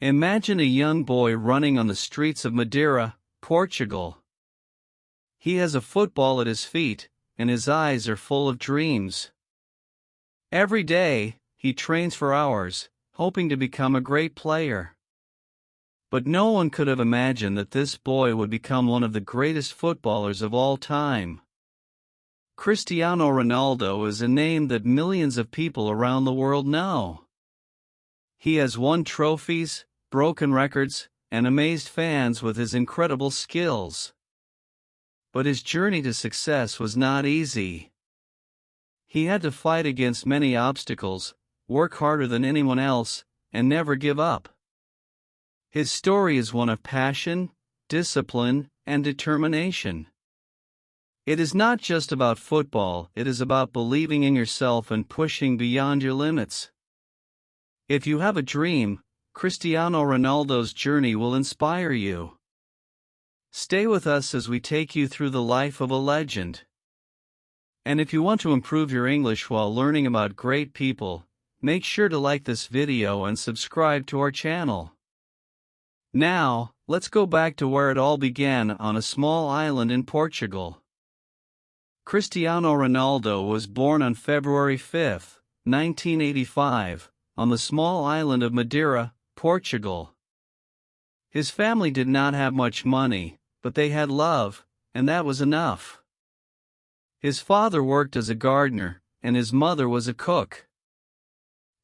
Imagine a young boy running on the streets of Madeira, Portugal. He has a football at his feet, and his eyes are full of dreams. Every day, he trains for hours, hoping to become a great player. But no one could have imagined that this boy would become one of the greatest footballers of all time. Cristiano Ronaldo is a name that millions of people around the world know. He has won trophies, broken records, and amazed fans with his incredible skills. But his journey to success was not easy. He had to fight against many obstacles, work harder than anyone else, and never give up. His story is one of passion, discipline, and determination. It is not just about football, it is about believing in yourself and pushing beyond your limits. If you have a dream, Cristiano Ronaldo's journey will inspire you. Stay with us as we take you through the life of a legend. And if you want to improve your English while learning about great people, make sure to like this video and subscribe to our channel. Now, let's go back to where it all began on a small island in Portugal. Cristiano Ronaldo was born on February 5, 1985, on the small island of Madeira, Portugal. His family did not have much money, but they had love, and that was enough. His father worked as a gardener, and his mother was a cook.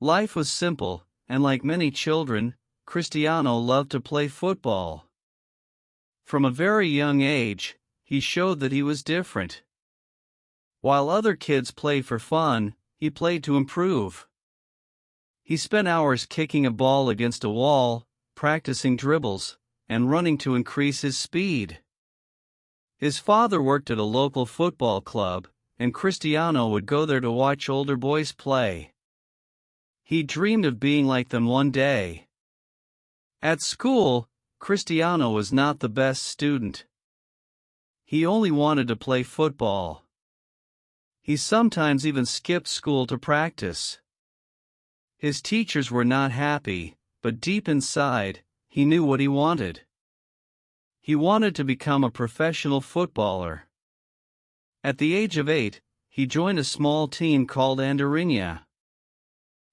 Life was simple, and like many children, Cristiano loved to play football. From a very young age, he showed that he was different. While other kids played for fun, he played to improve. He spent hours kicking a ball against a wall, practicing dribbles, and running to increase his speed. His father worked at a local football club, and Cristiano would go there to watch older boys play. He dreamed of being like them one day. At school, Cristiano was not the best student. He only wanted to play football. He sometimes even skipped school to practice. His teachers were not happy, but deep inside, he knew what he wanted. He wanted to become a professional footballer. At the age of 8, he joined a small team called Madeira.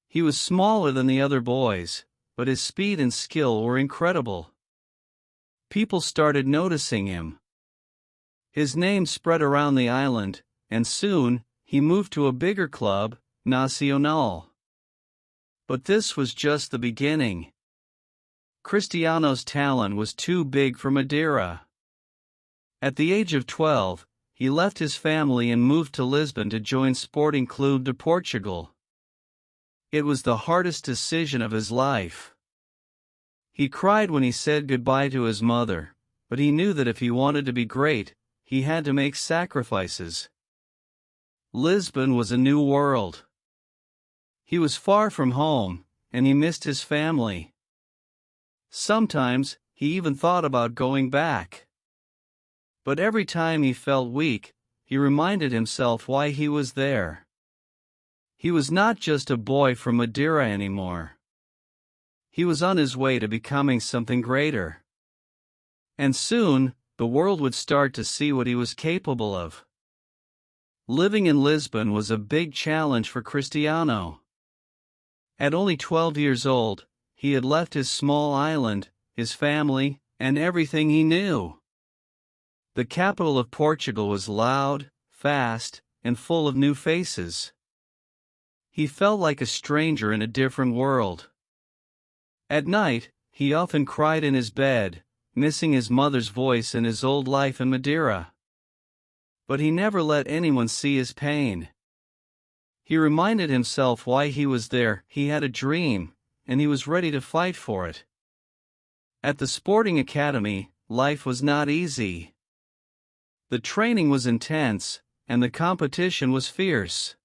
He was smaller than the other boys, but his speed and skill were incredible. People started noticing him. His name spread around the island, and soon, he moved to a bigger club, Nacional. But this was just the beginning. Cristiano's talent was too big for Madeira. At the age of 12, he left his family and moved to Lisbon to join Sporting Club de Portugal. It was the hardest decision of his life. He cried when he said goodbye to his mother, but he knew that if he wanted to be great, he had to make sacrifices. Lisbon was a new world. He was far from home, and he missed his family. Sometimes, he even thought about going back. But every time he felt weak, he reminded himself why he was there. He was not just a boy from Madeira anymore. He was on his way to becoming something greater. And soon, the world would start to see what he was capable of. Living in Lisbon was a big challenge for Cristiano. At only 12 years old, he had left his small island, his family, and everything he knew. The capital of Portugal was loud, fast, and full of new faces. He felt like a stranger in a different world. At night, he often cried in his bed, missing his mother's voice and his old life in Madeira. But he never let anyone see his pain. He reminded himself why he was there. He had a dream, and he was ready to fight for it. At the Sporting Academy, life was not easy. The training was intense, and the competition was fierce.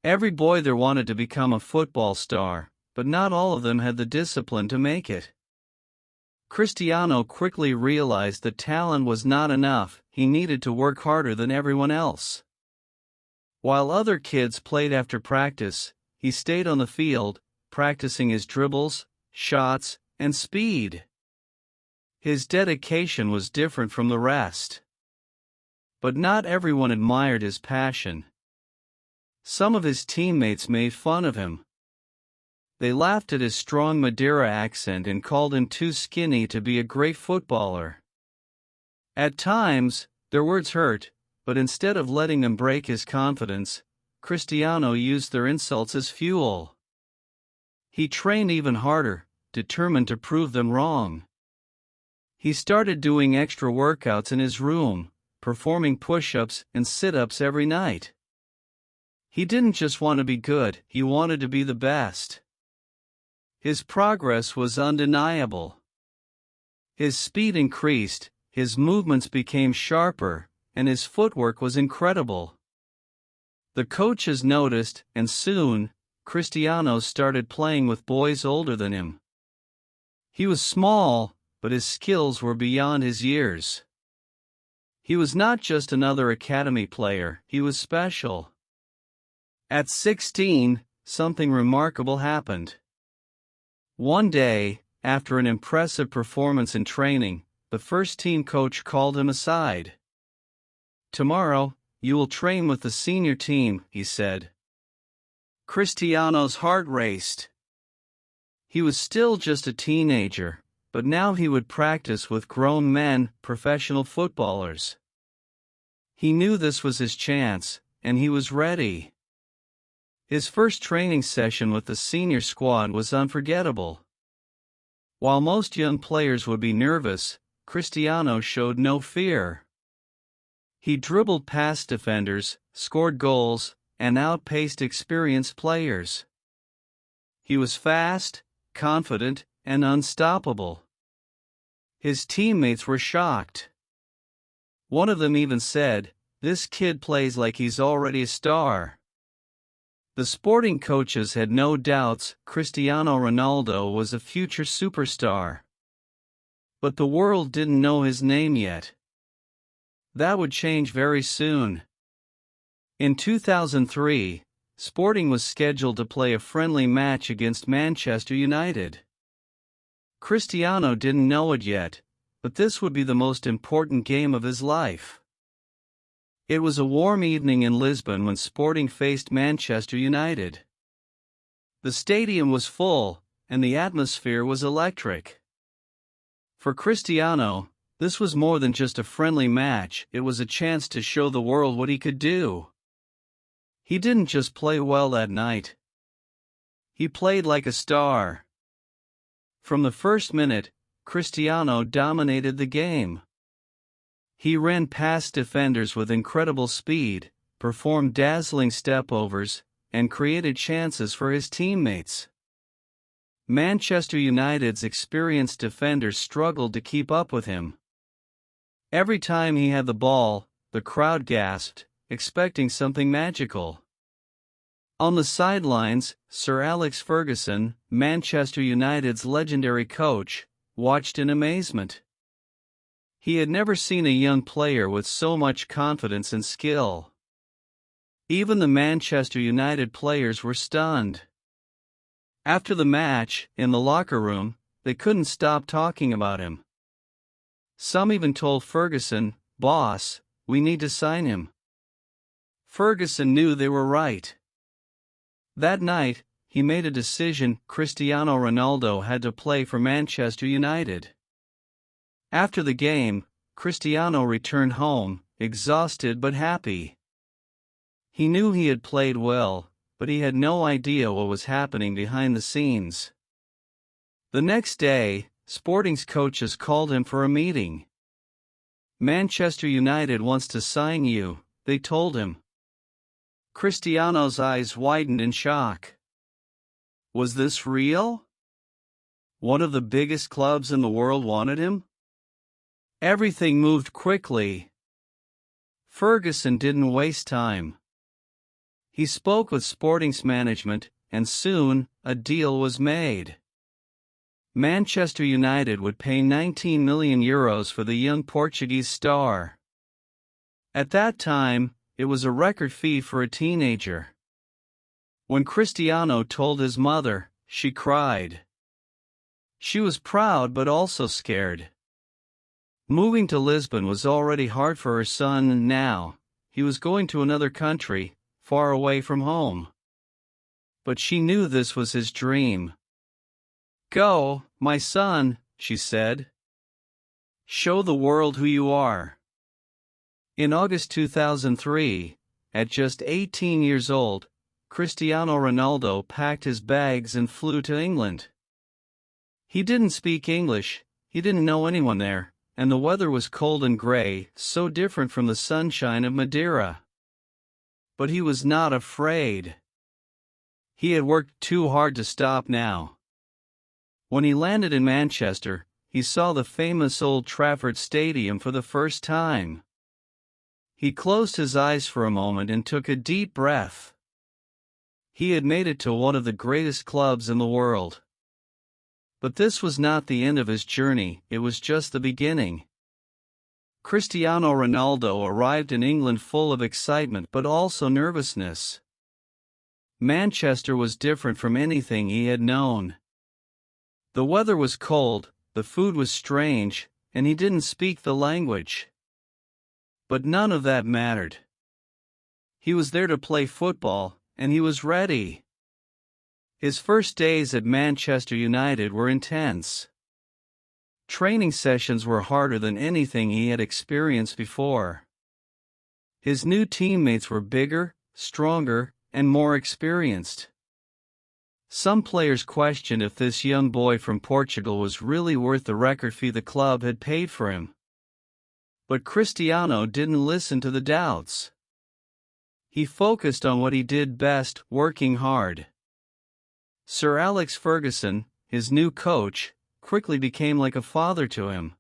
Every boy there wanted to become a football star, but not all of them had the discipline to make it. Cristiano quickly realized that talent was not enough. He needed to work harder than everyone else. While other kids played after practice, he stayed on the field, practicing his dribbles, shots, and speed. His dedication was different from the rest. But not everyone admired his passion. Some of his teammates made fun of him. They laughed at his strong Madeira accent and called him too skinny to be a great footballer. At times, their words hurt, but instead of letting them break his confidence, Cristiano used their insults as fuel. He trained even harder, determined to prove them wrong. He started doing extra workouts in his room, performing push-ups and sit-ups every night. He didn't just want to be good, he wanted to be the best. His progress was undeniable. His speed increased, his movements became sharper, and his footwork was incredible. The coaches noticed, and soon, Cristiano started playing with boys older than him. He was small, but his skills were beyond his years. He was not just another academy player, he was special. At 16, something remarkable happened. One day, after an impressive performance in training, the first-team coach called him aside. "Tomorrow, you will train with the senior team," he said. Cristiano's heart raced. He was still just a teenager, but now he would practice with grown men, professional footballers. He knew this was his chance, and he was ready. His first training session with the senior squad was unforgettable. While most young players would be nervous, Cristiano showed no fear. He dribbled past defenders, scored goals, and outpaced experienced players. He was fast, confident, and unstoppable. His teammates were shocked. One of them even said, "This kid plays like he's already a star." The Sporting coaches had no doubts Cristiano Ronaldo was a future superstar. But the world didn't know his name yet. That would change very soon. In 2003, Sporting was scheduled to play a friendly match against Manchester United. Cristiano didn't know it yet, but this would be the most important game of his life. It was a warm evening in Lisbon when Sporting faced Manchester United. The stadium was full, and the atmosphere was electric. For Cristiano, this was more than just a friendly match, it was a chance to show the world what he could do. He didn't just play well that night. He played like a star. From the first minute, Cristiano dominated the game. He ran past defenders with incredible speed, performed dazzling stepovers, and created chances for his teammates. Manchester United's experienced defenders struggled to keep up with him. Every time he had the ball, the crowd gasped, expecting something magical. On the sidelines, Sir Alex Ferguson, Manchester United's legendary coach, watched in amazement. He had never seen a young player with so much confidence and skill. Even the Manchester United players were stunned. After the match, in the locker room, they couldn't stop talking about him. Some even told Ferguson, "Boss, we need to sign him." Ferguson knew they were right. That night, he made a decision: Cristiano Ronaldo had to play for Manchester United. After the game, Cristiano returned home, exhausted but happy. He knew he had played well, but he had no idea what was happening behind the scenes. The next day, Sporting's coaches called him for a meeting. "Manchester United wants to sign you," they told him. Cristiano's eyes widened in shock. Was this real? One of the biggest clubs in the world wanted him? Everything moved quickly. Ferguson didn't waste time. He spoke with Sporting's management, and soon, a deal was made. Manchester United would pay €19 million for the young Portuguese star. At that time, it was a record fee for a teenager. When Cristiano told his mother, she cried. She was proud but also scared. Moving to Lisbon was already hard for her son, and now he was going to another country, far away from home. But she knew this was his dream. "Go, my son," she said. "Show the world who you are." In August 2003, at just 18 years old, Cristiano Ronaldo packed his bags and flew to England. He didn't speak English, he didn't know anyone there, and the weather was cold and gray, so different from the sunshine of Madeira. But he was not afraid. He had worked too hard to stop now. When he landed in Manchester, he saw the famous Old Trafford Stadium for the first time. He closed his eyes for a moment and took a deep breath. He had made it to one of the greatest clubs in the world. But this was not the end of his journey, it was just the beginning. Cristiano Ronaldo arrived in England full of excitement but also nervousness. Manchester was different from anything he had known. The weather was cold, the food was strange, and he didn't speak the language. But none of that mattered. He was there to play football, and he was ready. His first days at Manchester United were intense. Training sessions were harder than anything he had experienced before. His new teammates were bigger, stronger, and more experienced. Some players questioned if this young boy from Portugal was really worth the record fee the club had paid for him. But Cristiano didn't listen to the doubts. He focused on what he did best, working hard. Sir Alex Ferguson, his new coach, quickly became like a father to him.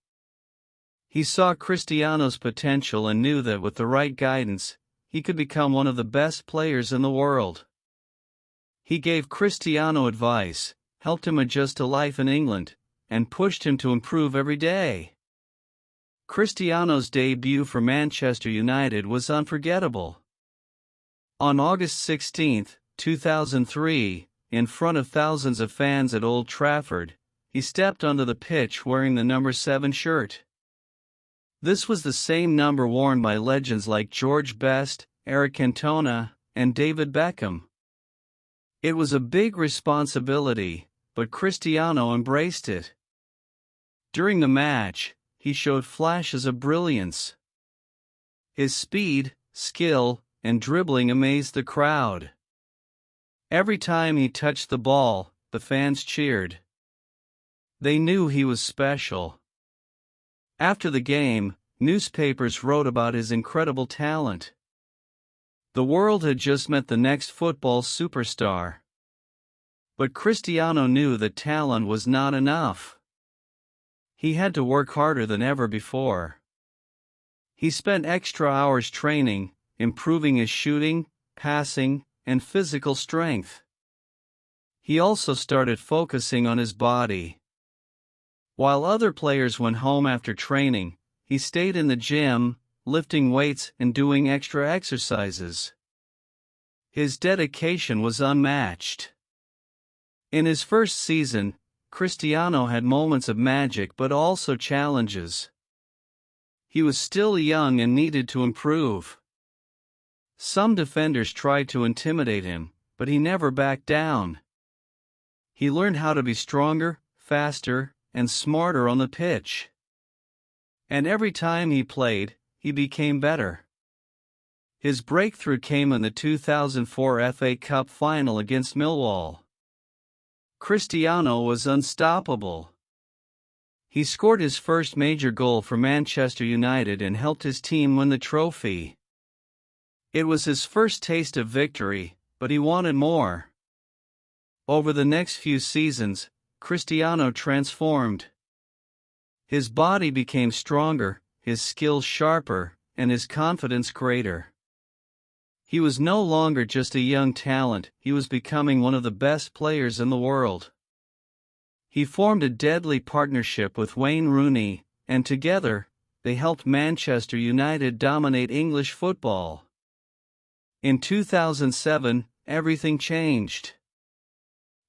He saw Cristiano's potential and knew that with the right guidance, he could become one of the best players in the world. He gave Cristiano advice, helped him adjust to life in England, and pushed him to improve every day. Cristiano's debut for Manchester United was unforgettable. On August 16, 2003, in front of thousands of fans at Old Trafford, he stepped onto the pitch wearing the number 7 shirt. This was the same number worn by legends like George Best, Eric Cantona, and David Beckham. It was a big responsibility, but Cristiano embraced it. During the match, he showed flashes of brilliance. His speed, skill, and dribbling amazed the crowd. Every time he touched the ball, the fans cheered. They knew he was special. After the game, newspapers wrote about his incredible talent. The world had just met the next football superstar. But Cristiano knew that talent was not enough. He had to work harder than ever before. He spent extra hours training, improving his shooting, passing, and physical strength. He also started focusing on his body. While other players went home after training, he stayed in the gym, lifting weights and doing extra exercises. His dedication was unmatched. In his first season, Cristiano had moments of magic but also challenges. He was still young and needed to improve. Some defenders tried to intimidate him, but he never backed down. He learned how to be stronger, faster, and smarter on the pitch. And every time he played, he became better. His breakthrough came in the 2004 FA Cup final against Millwall. Cristiano was unstoppable. He scored his first major goal for Manchester United and helped his team win the trophy. It was his first taste of victory, but he wanted more. Over the next few seasons, Cristiano transformed. His body became stronger, his skills sharper, and his confidence greater. He was no longer just a young talent, he was becoming one of the best players in the world. He formed a deadly partnership with Wayne Rooney, and together, they helped Manchester United dominate English football. In 2007, everything changed.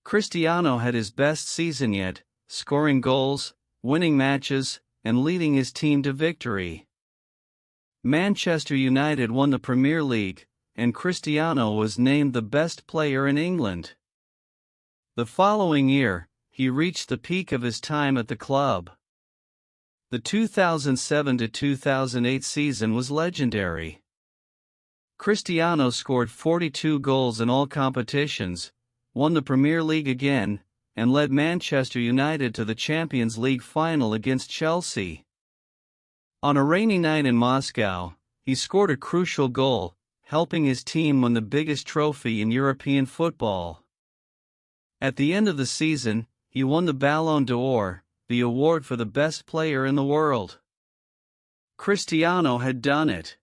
Cristiano had his best season yet, scoring goals, winning matches, and leading his team to victory. Manchester United won the Premier League, and Cristiano was named the best player in England. The following year, he reached the peak of his time at the club. The 2007-2008 season was legendary. Cristiano scored 42 goals in all competitions, won the Premier League again, and led Manchester United to the Champions League final against Chelsea. On a rainy night in Moscow, he scored a crucial goal, helping his team win the biggest trophy in European football. At the end of the season, he won the Ballon d'Or, the award for the best player in the world. Cristiano had done it.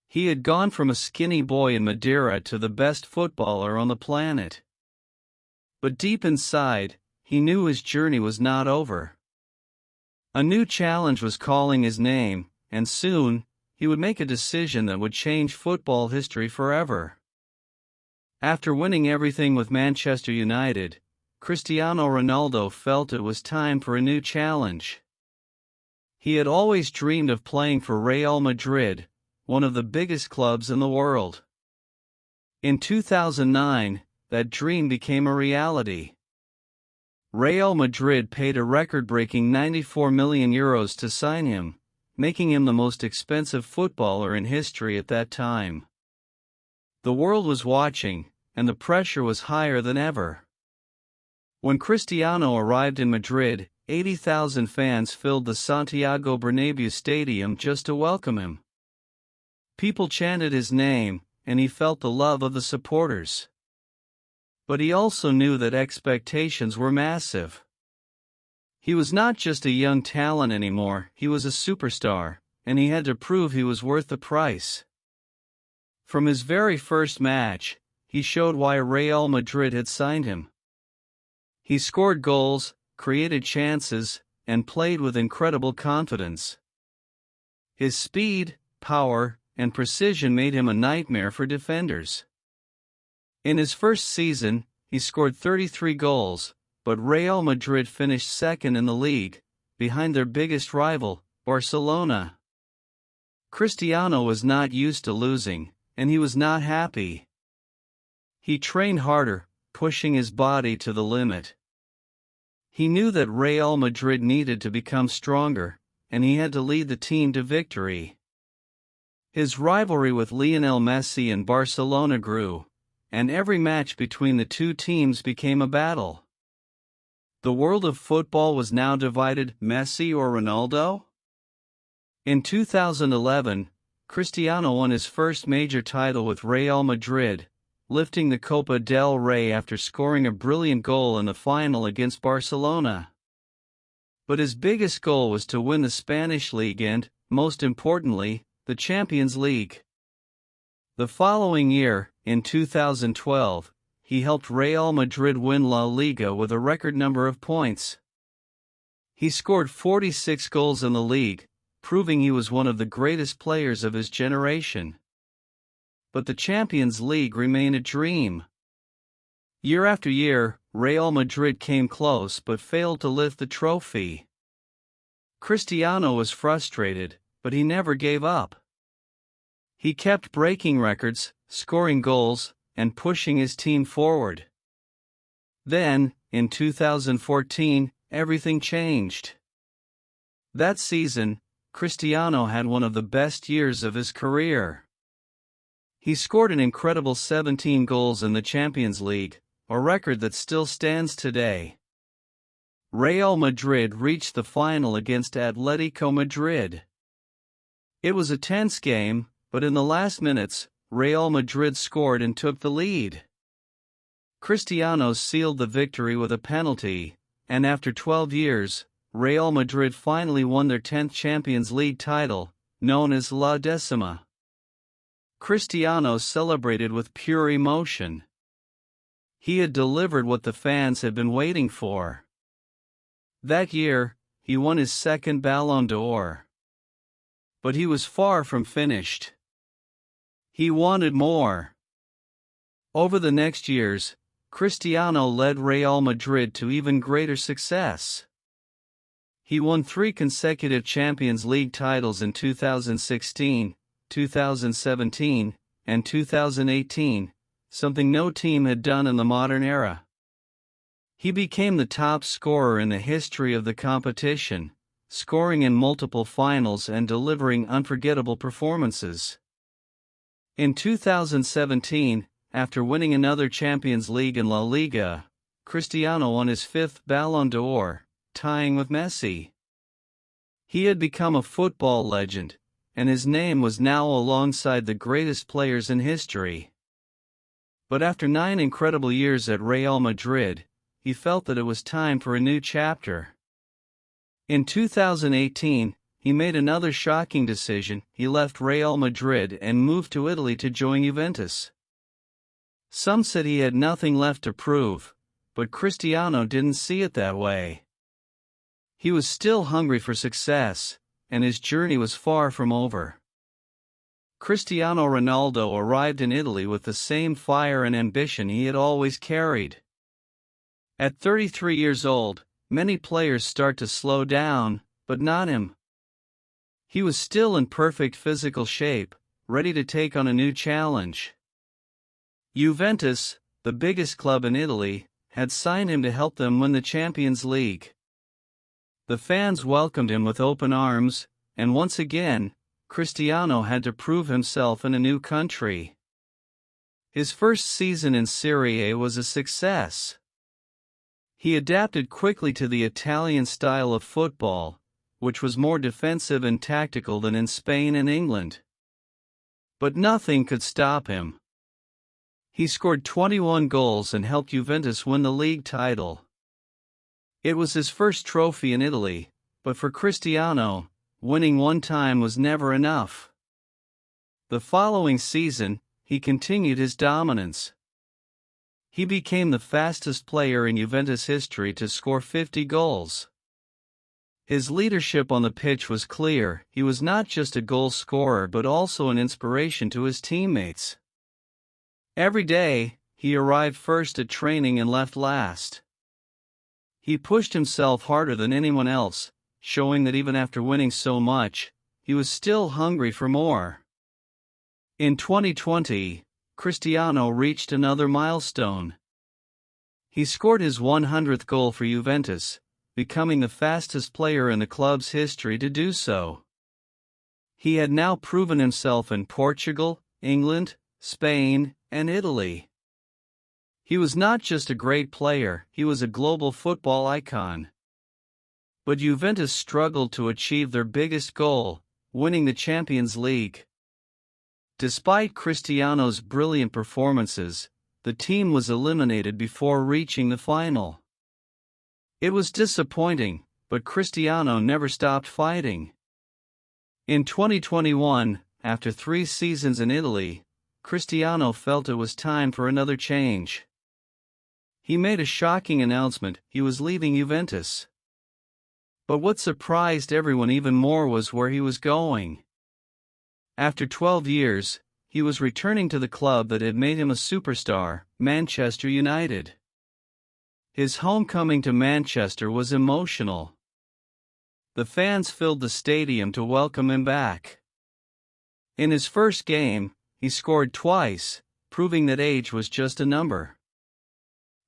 He had gone from a skinny boy in Madeira to the best footballer on the planet. But deep inside, he knew his journey was not over. A new challenge was calling his name, and soon, he would make a decision that would change football history forever. After winning everything with Manchester United, Cristiano Ronaldo felt it was time for a new challenge. He had always dreamed of playing for Real Madrid, one of the biggest clubs in the world. In 2009, that dream became a reality. Real Madrid paid a record-breaking €94 million to sign him, making him the most expensive footballer in history at that time. The world was watching, and the pressure was higher than ever. When Cristiano arrived in Madrid, 80,000 fans filled the Santiago Bernabéu stadium just to welcome him. People chanted his name, and he felt the love of the supporters. But he also knew that expectations were massive. He was not just a young talent anymore, he was a superstar, and he had to prove he was worth the price. From his very first match, he showed why Real Madrid had signed him. He scored goals, created chances, and played with incredible confidence. His speed, power, and precision made him a nightmare for defenders. In his first season, he scored 33 goals, but Real Madrid finished second in the league, behind their biggest rival, Barcelona. Cristiano was not used to losing, and he was not happy. He trained harder, pushing his body to the limit. He knew that Real Madrid needed to become stronger, and he had to lead the team to victory. His rivalry with Lionel Messi and Barcelona grew, and every match between the two teams became a battle. The world of football was now divided: Messi or Ronaldo? In 2011, Cristiano won his first major title with Real Madrid, lifting the Copa del Rey after scoring a brilliant goal in the final against Barcelona. But his biggest goal was to win the Spanish League and, most importantly, the Champions League. The following year, in 2012, he helped Real Madrid win La Liga with a record number of points. He scored 46 goals in the league, proving he was one of the greatest players of his generation. But the Champions League remained a dream. Year after year, Real Madrid came close but failed to lift the trophy. Cristiano was frustrated, but he never gave up. He kept breaking records, scoring goals, and pushing his team forward. Then, in 2014, everything changed. That season, Cristiano had one of the best years of his career. He scored an incredible 17 goals in the Champions League, a record that still stands today. Real Madrid reached the final against Atletico Madrid. It was a tense game, but in the last minutes, Real Madrid scored and took the lead. Cristiano sealed the victory with a penalty, and after 12 years, Real Madrid finally won their 10th Champions League title, known as La Decima. Cristiano celebrated with pure emotion. He had delivered what the fans had been waiting for. That year, he won his second Ballon d'Or. But he was far from finished. He wanted more. Over the next years, Cristiano led Real Madrid to even greater success. He won 3 consecutive Champions League titles in 2016, 2017, and 2018, something no team had done in the modern era. He became the top scorer in the history of the competition, scoring in multiple finals and delivering unforgettable performances. In 2017, after winning another Champions League and La Liga, Cristiano won his 5th Ballon d'Or, tying with Messi. He had become a football legend, and his name was now alongside the greatest players in history. But after 9 incredible years at Real Madrid, he felt that it was time for a new chapter. In 2018, he made another shocking decision. He left Real Madrid and moved to Italy to join Juventus. Some said he had nothing left to prove, but Cristiano didn't see it that way. He was still hungry for success, and his journey was far from over. Cristiano Ronaldo arrived in Italy with the same fire and ambition he had always carried. At 33 years old, many players start to slow down, but not him. He was still in perfect physical shape, ready to take on a new challenge. Juventus, the biggest club in Italy, had signed him to help them win the Champions League. The fans welcomed him with open arms, and once again, Cristiano had to prove himself in a new country. His first season in Serie A was a success. He adapted quickly to the Italian style of football, which was more defensive and tactical than in Spain and England. But nothing could stop him. He scored 21 goals and helped Juventus win the league title. It was his first trophy in Italy, but for Cristiano, winning one time was never enough. The following season, he continued his dominance. He became the fastest player in Juventus history to score 50 goals. His leadership on the pitch was clear. He was not just a goal scorer but also an inspiration to his teammates. Every day, he arrived first at training and left last. He pushed himself harder than anyone else, showing that even after winning so much, he was still hungry for more. In 2020, Cristiano reached another milestone. He scored his 100th goal for Juventus, becoming the fastest player in the club's history to do so. He had now proven himself in Portugal, England, Spain, and Italy. He was not just a great player, he was a global football icon. But Juventus struggled to achieve their biggest goal, winning the Champions League. Despite Cristiano's brilliant performances, the team was eliminated before reaching the final. It was disappointing, but Cristiano never stopped fighting. In 2021, after 3 seasons in Italy, Cristiano felt it was time for another change. He made a shocking announcement: he was leaving Juventus. But what surprised everyone even more was where he was going. After 12 years, he was returning to the club that had made him a superstar, Manchester United. His homecoming to Manchester was emotional. The fans filled the stadium to welcome him back. In his first game, he scored twice, proving that age was just a number.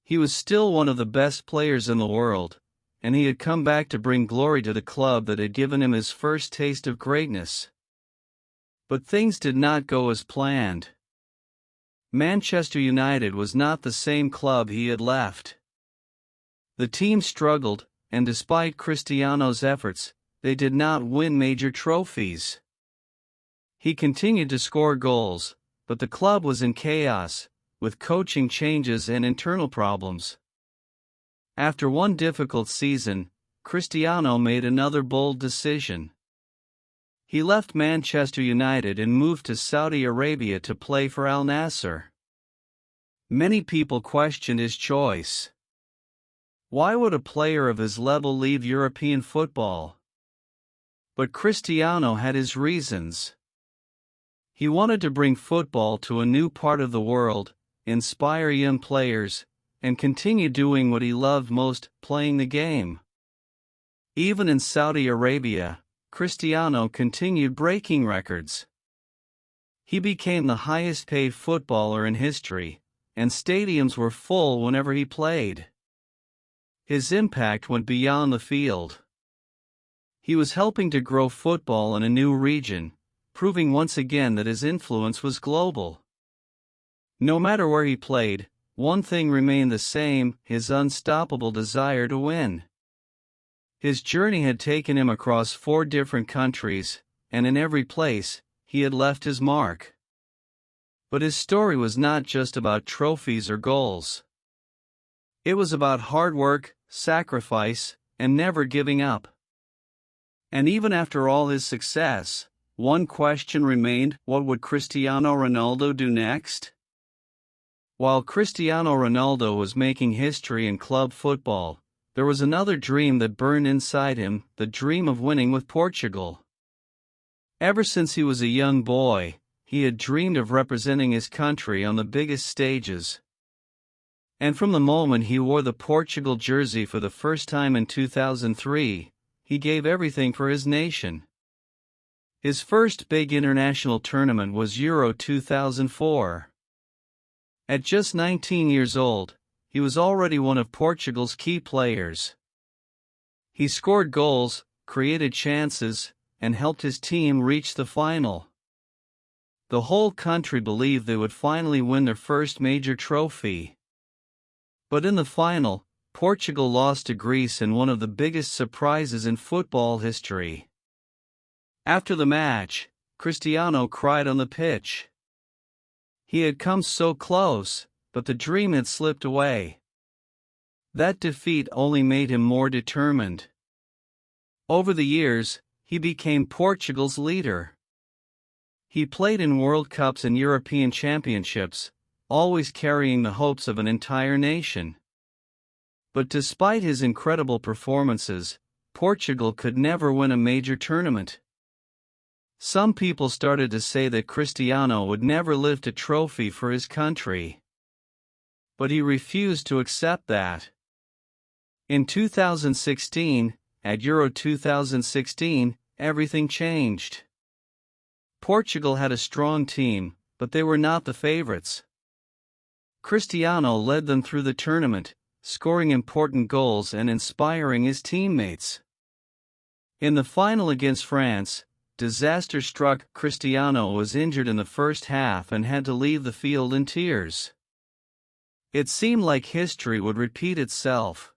He was still one of the best players in the world, and he had come back to bring glory to the club that had given him his first taste of greatness. But things did not go as planned. Manchester United was not the same club he had left. The team struggled, and despite Cristiano's efforts, they did not win major trophies. He continued to score goals, but the club was in chaos, with coaching changes and internal problems. After one difficult season, Cristiano made another bold decision. He left Manchester United and moved to Saudi Arabia to play for Al Nassr. Many people questioned his choice. Why would a player of his level leave European football? But Cristiano had his reasons. He wanted to bring football to a new part of the world, inspire young players, and continued doing what he loved most, playing the game. Even in Saudi Arabia, Cristiano continued breaking records. He became the highest-paid footballer in history, and stadiums were full whenever he played. His impact went beyond the field. He was helping to grow football in a new region, proving once again that his influence was global. No matter where he played, one thing remained the same: his unstoppable desire to win. His journey had taken him across 4 different countries, and in every place, he had left his mark. But his story was not just about trophies or goals. It was about hard work, sacrifice, and never giving up. And even after all his success, one question remained: what would Cristiano Ronaldo do next? While Cristiano Ronaldo was making history in club football, there was another dream that burned inside him, the dream of winning with Portugal. Ever since he was a young boy, he had dreamed of representing his country on the biggest stages. And from the moment he wore the Portugal jersey for the first time in 2003, he gave everything for his nation. His first big international tournament was Euro 2004. At just 19 years old, he was already one of Portugal's key players. He scored goals, created chances, and helped his team reach the final. The whole country believed they would finally win their first major trophy. But in the final, Portugal lost to Greece in one of the biggest surprises in football history. After the match, Cristiano cried on the pitch. He had come so close, but the dream had slipped away. That defeat only made him more determined. Over the years, he became Portugal's leader. He played in World Cups and European Championships, always carrying the hopes of an entire nation. But despite his incredible performances, Portugal could never win a major tournament. Some people started to say that Cristiano would never lift a trophy for his country. But he refused to accept that. In 2016, at Euro 2016, everything changed. Portugal had a strong team, but they were not the favorites. Cristiano led them through the tournament, scoring important goals and inspiring his teammates. In the final against France, disaster struck. Cristiano was injured in the first half and had to leave the field in tears. It seemed like history would repeat itself.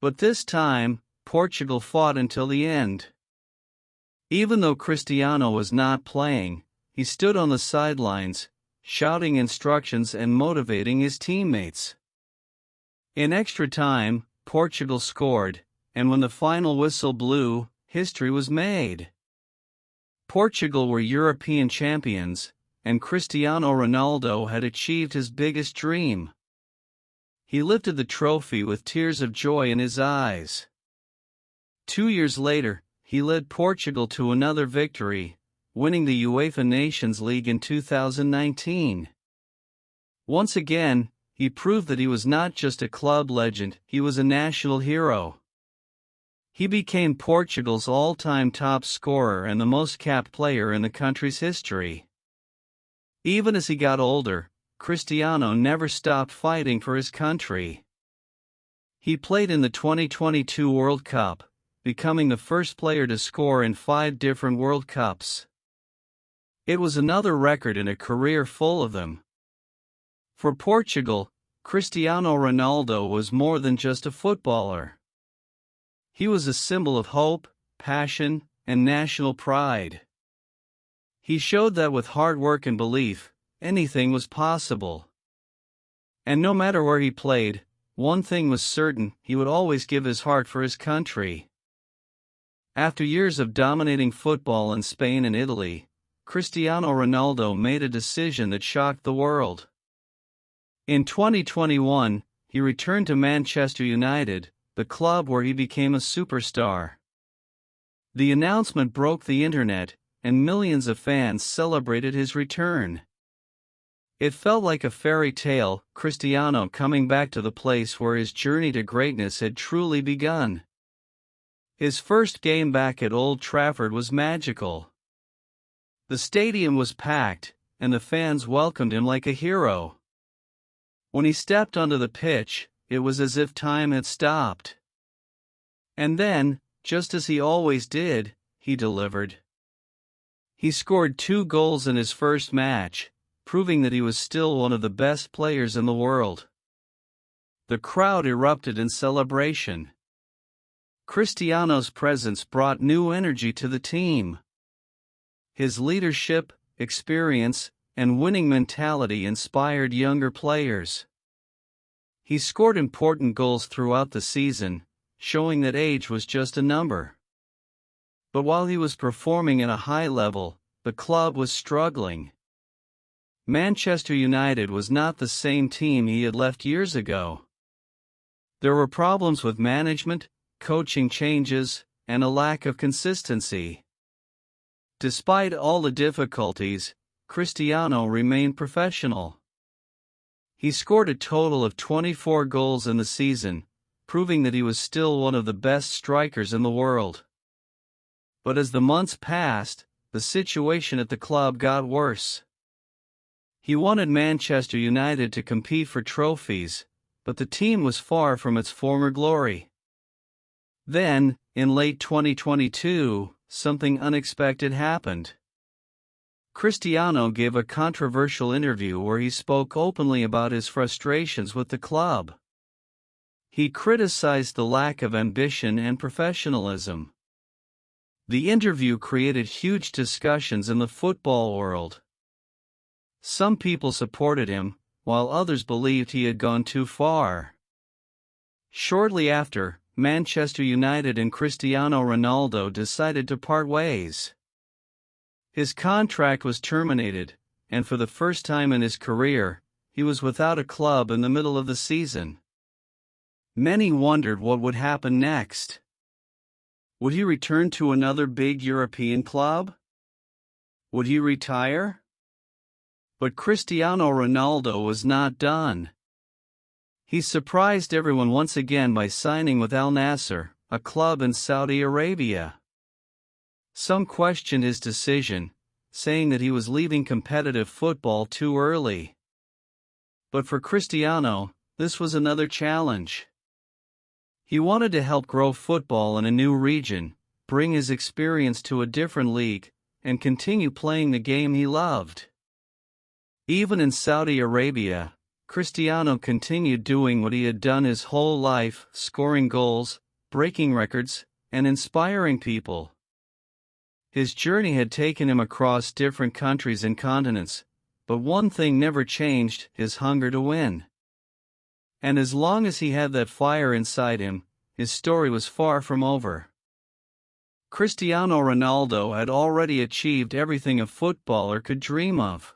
But this time, Portugal fought until the end. Even though Cristiano was not playing, he stood on the sidelines, shouting instructions and motivating his teammates. In extra time, Portugal scored, and when the final whistle blew, history was made. Portugal were European champions, and Cristiano Ronaldo had achieved his biggest dream. He lifted the trophy with tears of joy in his eyes. 2 years later, he led Portugal to another victory, winning the UEFA Nations League in 2019. Once again, he proved that he was not just a club legend, he was a national hero. He became Portugal's all-time top scorer and the most capped player in the country's history. Even as he got older, Cristiano never stopped fighting for his country. He played in the 2022 World Cup, becoming the first player to score in 5 different World Cups. It was another record in a career full of them. For Portugal, Cristiano Ronaldo was more than just a footballer. He was a symbol of hope, passion, and national pride. He showed that with hard work and belief, anything was possible. And no matter where he played, one thing was certain: he would always give his heart for his country. After years of dominating football in Spain and Italy, Cristiano Ronaldo made a decision that shocked the world. In 2021, he returned to Manchester United, the club where he became a superstar. The announcement broke the internet, and millions of fans celebrated his return. It felt like a fairy tale, Cristiano coming back to the place where his journey to greatness had truly begun. His first game back at Old Trafford was magical. The stadium was packed, and the fans welcomed him like a hero. When he stepped onto the pitch, it was as if time had stopped. And then, just as he always did, he delivered. He scored 2 goals in his first match, proving that he was still one of the best players in the world. The crowd erupted in celebration. Cristiano's presence brought new energy to the team. His leadership, experience, and winning mentality inspired younger players. He scored important goals throughout the season, showing that age was just a number. But while he was performing at a high level, the club was struggling. Manchester United was not the same team he had left years ago. There were problems with management, coaching changes, and a lack of consistency. Despite all the difficulties, Cristiano remained professional. He scored a total of 24 goals in the season, proving that he was still one of the best strikers in the world. But as the months passed, the situation at the club got worse. He wanted Manchester United to compete for trophies, but the team was far from its former glory. Then, in late 2022, something unexpected happened. Cristiano gave a controversial interview where he spoke openly about his frustrations with the club. He criticized the lack of ambition and professionalism. The interview created huge discussions in the football world. Some people supported him, while others believed he had gone too far. Shortly after, Manchester United and Cristiano Ronaldo decided to part ways. His contract was terminated, and for the first time in his career, he was without a club in the middle of the season. Many wondered what would happen next. Would he return to another big European club? Would he retire? But Cristiano Ronaldo was not done. He surprised everyone once again by signing with Al Nassr, a club in Saudi Arabia. Some questioned his decision, saying that he was leaving competitive football too early. But for Cristiano, this was another challenge. He wanted to help grow football in a new region, bring his experience to a different league, and continue playing the game he loved. Even in Saudi Arabia, Cristiano continued doing what he had done his whole life, scoring goals, breaking records, and inspiring people. His journey had taken him across different countries and continents, but one thing never changed: his hunger to win. And as long as he had that fire inside him, his story was far from over. Cristiano Ronaldo had already achieved everything a footballer could dream of.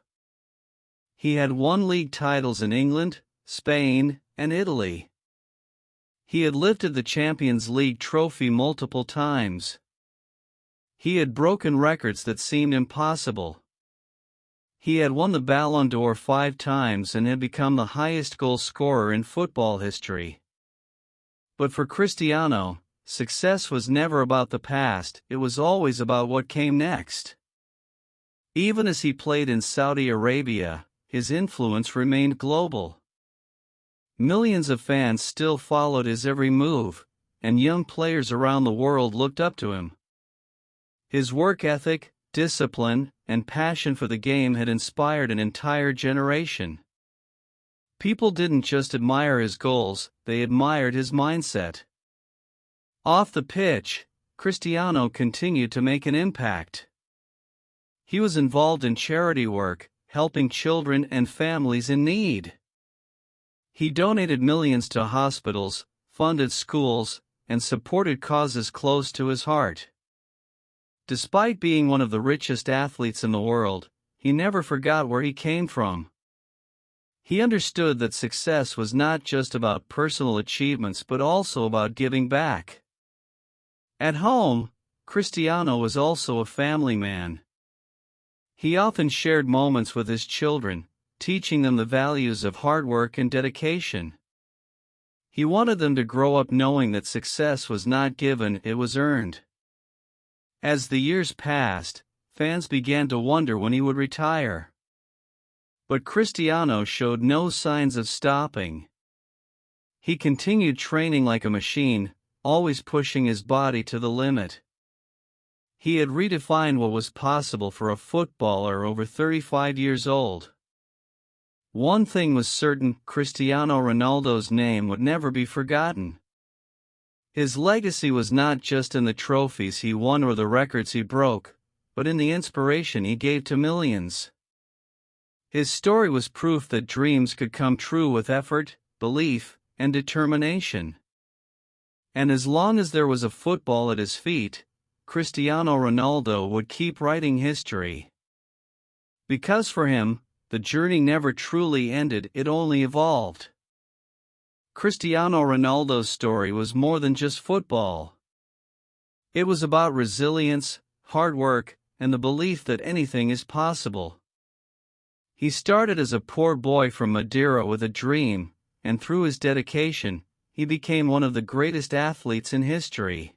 He had won league titles in England, Spain, and Italy. He had lifted the Champions League trophy multiple times. He had broken records that seemed impossible. He had won the Ballon d'Or 5 times and had become the highest goal scorer in football history. But for Cristiano, success was never about the past, it was always about what came next. Even as he played in Saudi Arabia, his influence remained global. Millions of fans still followed his every move, and young players around the world looked up to him. His work ethic, discipline, and passion for the game had inspired an entire generation. People didn't just admire his goals, they admired his mindset. Off the pitch, Cristiano continued to make an impact. He was involved in charity work, helping children and families in need. He donated millions to hospitals, funded schools, and supported causes close to his heart. Despite being one of the richest athletes in the world, he never forgot where he came from. He understood that success was not just about personal achievements but also about giving back. At home, Cristiano was also a family man. He often shared moments with his children, teaching them the values of hard work and dedication. He wanted them to grow up knowing that success was not given, it was earned. As the years passed, fans began to wonder when he would retire. But Cristiano showed no signs of stopping. He continued training like a machine, always pushing his body to the limit. He had redefined what was possible for a footballer over 35 years old. One thing was certain: Cristiano Ronaldo's name would never be forgotten. His legacy was not just in the trophies he won or the records he broke, but in the inspiration he gave to millions. His story was proof that dreams could come true with effort, belief, and determination. And as long as there was a football at his feet, Cristiano Ronaldo would keep writing history. Because for him, the journey never truly ended, it only evolved. Cristiano Ronaldo's story was more than just football. It was about resilience, hard work, and the belief that anything is possible. He started as a poor boy from Madeira with a dream, and through his dedication, he became one of the greatest athletes in history.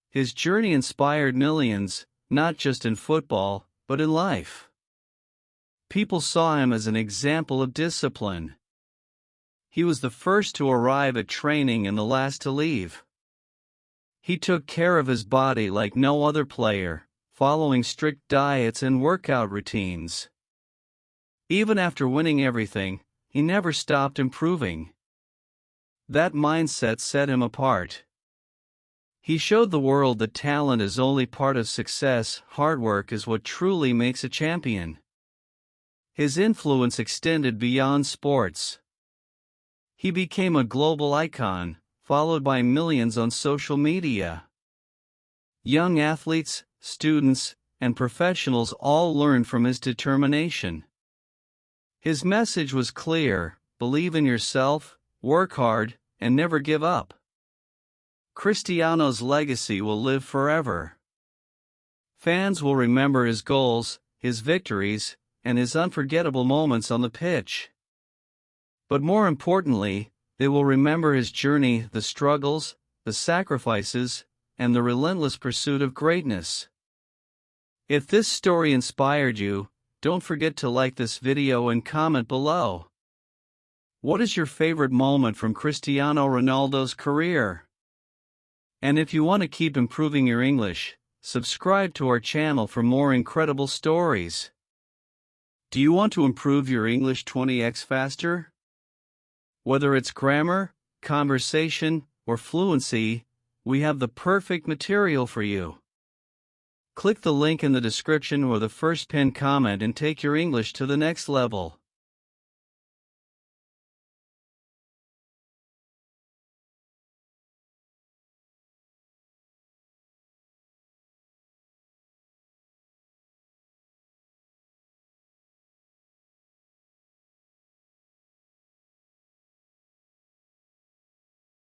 His journey inspired millions, not just in football, but in life. People saw him as an example of discipline. He was the first to arrive at training and the last to leave. He took care of his body like no other player, following strict diets and workout routines. Even after winning everything, he never stopped improving. That mindset set him apart. He showed the world that talent is only part of success, hard work is what truly makes a champion. His influence extended beyond sports. He became a global icon, followed by millions on social media. Young athletes, students, and professionals all learned from his determination. His message was clear: believe in yourself, work hard, and never give up. Cristiano's legacy will live forever. Fans will remember his goals, his victories, and his unforgettable moments on the pitch. But more importantly, they will remember his journey, the struggles, the sacrifices, and the relentless pursuit of greatness. If this story inspired you, don't forget to like this video and comment below. What is your favorite moment from Cristiano Ronaldo's career? And if you want to keep improving your English, subscribe to our channel for more incredible stories. Do you want to improve your English 20x faster? Whether it's grammar, conversation, or fluency, we have the perfect material for you. Click the link in the description or the first pinned comment and take your English to the next level.